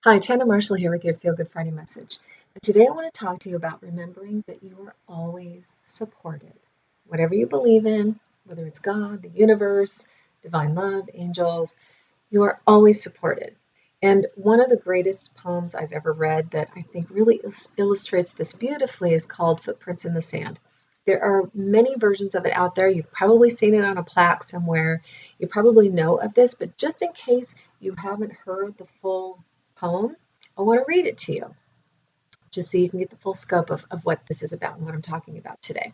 Hi, Tanna Marshall here with your Feel Good Friday message. And today I want to talk to you about remembering that you are always supported. Whatever you believe in, whether it's God, the universe, divine love, angels, you are always supported. And one of the greatest poems I've ever read that I think really illustrates this beautifully is called Footprints in the Sand. There are many versions of it out there. You've probably seen it on a plaque somewhere. You probably know of this, but just in case you haven't heard the full poem, I want to read it to you just so you can get the full scope of what this is about and what I'm talking about today.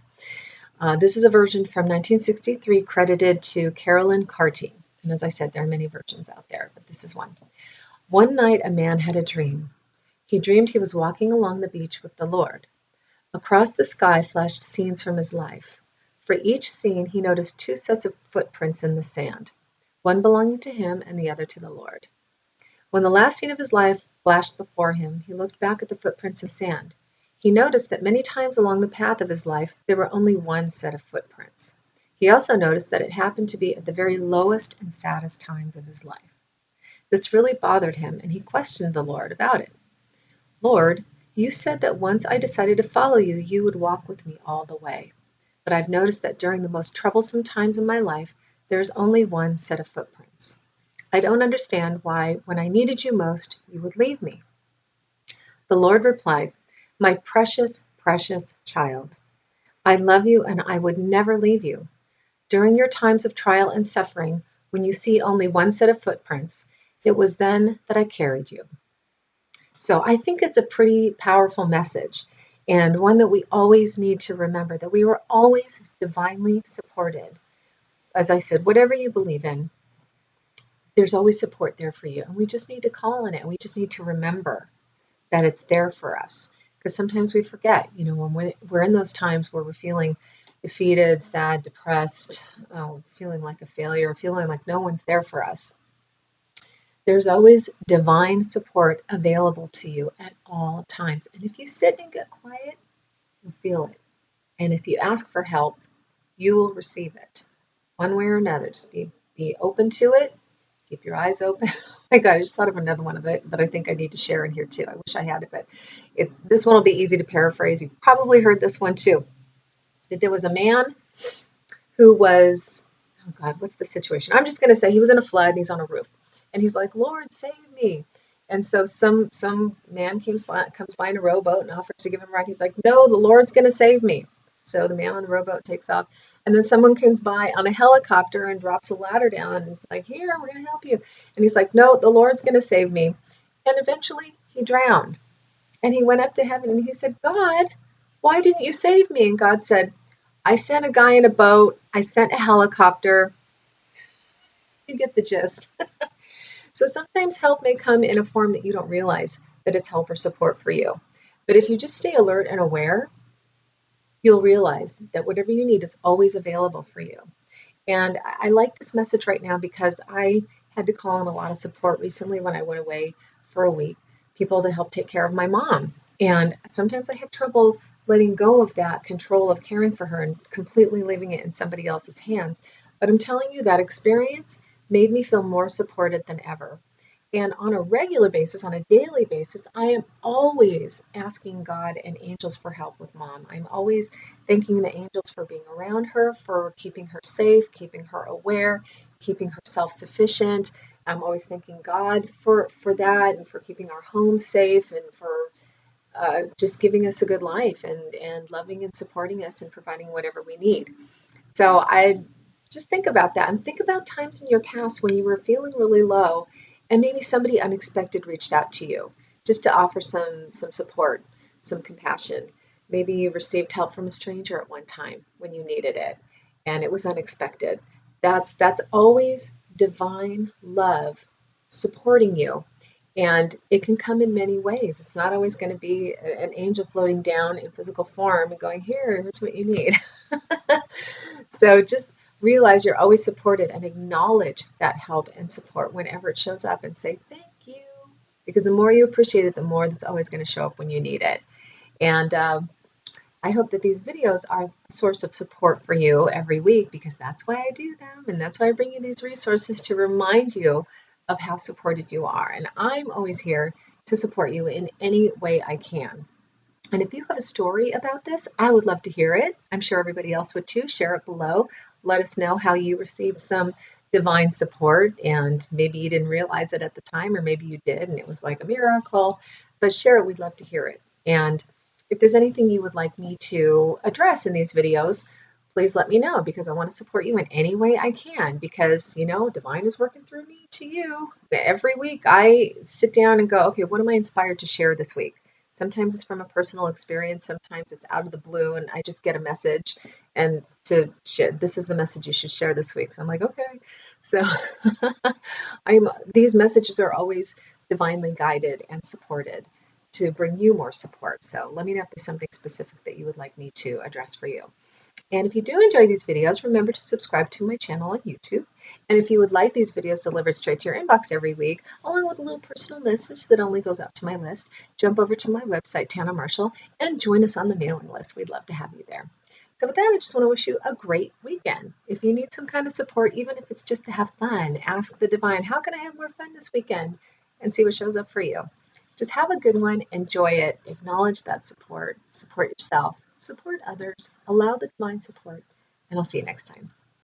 This is a version from 1963 credited to Carolyn Carty. And as I said, there are many versions out there, but this is one. One night a man had a dream. He dreamed he was walking along the beach with the Lord. Across the sky flashed scenes from his life. For each scene, he noticed two sets of footprints in the sand, one belonging to him and the other to the Lord. When the last scene of his life flashed before him, he looked back at the footprints in sand. He noticed that many times along the path of his life, there were only one set of footprints. He also noticed that it happened to be at the very lowest and saddest times of his life. This really bothered him, and he questioned the Lord about it. Lord, you said that once I decided to follow you, you would walk with me all the way. But I've noticed that during the most troublesome times in my life, there is only one set of footprints. I don't understand why, when I needed you most, you would leave me. The Lord replied, My precious, precious child, I love you and I would never leave you. During your times of trial and suffering, when you see only one set of footprints, it was then that I carried you. So I think it's a pretty powerful message and one that we always need to remember that we were always divinely supported. As I said, whatever you believe in, there's always support there for you. And we just need to call on it. We just need to remember that it's there for us. Because sometimes we forget, when we're in those times where we're feeling defeated, sad, depressed, feeling like a failure, feeling like no one's there for us. There's always divine support available to you at all times. And if you sit and get quiet, you'll feel it. And if you ask for help, you will receive it one way or another. Just be open to it. Keep your eyes open. Oh my God, I just thought of another one of it, but I think I need to share in here too. I wish I had it, but this one will be easy to paraphrase. You've probably heard this one too. That there was a man who was, oh God, what's the situation? I'm just going to say he was in a flood and he's on a roof, and he's like, Lord, save me. And so some man comes by in a rowboat and offers to give him a ride. He's like, no, the Lord's going to save me. So the man on the rowboat takes off, and then someone comes by on a helicopter and drops a ladder down, and like, here, we're going to help you. And he's like, no, the Lord's going to save me. And eventually he drowned, and he went up to heaven and he said, God, why didn't you save me? And God said, I sent a guy in a boat. I sent a helicopter. You get the gist. So sometimes help may come in a form that you don't realize that it's help or support for you. But if you just stay alert and aware, you'll realize that whatever you need is always available for you. And I like this message right now because I had to call in a lot of support recently when I went away for a week, people to help take care of my mom. And sometimes I have trouble letting go of that control of caring for her and completely leaving it in somebody else's hands. But I'm telling you, that experience made me feel more supported than ever. And on a regular basis, on a daily basis, I am always asking God and angels for help with mom. I'm always thanking the angels for being around her, for keeping her safe, keeping her aware, keeping her self-sufficient. I'm always thanking God for that and for keeping our home safe and for just giving us a good life and loving and supporting us and providing whatever we need. So I just think about that and think about times in your past when you were feeling really low and maybe somebody unexpected reached out to you just to offer some support, some compassion. Maybe you received help from a stranger at one time when you needed it and it was unexpected. That's always divine love supporting you. And it can come in many ways. It's not always going to be an angel floating down in physical form and going, here's what you need. So just realize you're always supported and acknowledge that help and support whenever it shows up and say thank you. Because the more you appreciate it, the more that's always going to show up when you need it. And I hope that these videos are a source of support for you every week because that's why I do them. And that's why I bring you these resources to remind you of how supported you are. And I'm always here to support you in any way I can. And if you have a story about this, I would love to hear it. I'm sure everybody else would too. Share it below. Let us know how you received some divine support, and maybe you didn't realize it at the time, or maybe you did and it was like a miracle. But share it, we'd love to hear it. And if there's anything you would like me to address in these videos, please let me know, because I want to support you in any way I can, because divine is working through me to you. Every week I sit down and go, okay, what am I inspired to share this week? Sometimes it's from a personal experience, sometimes it's out of the blue and I just get a message and to share, this is the message you should share this week. So I'm like, okay. So these messages are always divinely guided and supported to bring you more support. So let me know if there's something specific that you would like me to address for you. And if you do enjoy these videos, remember to subscribe to my channel on YouTube. And if you would like these videos delivered straight to your inbox every week, along with a little personal message that only goes out to my list, jump over to my website, Tanna Marshall, and join us on the mailing list. We'd love to have you there. So with that, I just want to wish you a great weekend. If you need some kind of support, even if it's just to have fun, ask the divine, how can I have more fun this weekend? And see what shows up for you. Just have a good one, enjoy it, acknowledge that support, support yourself, support others, allow the divine support, and I'll see you next time.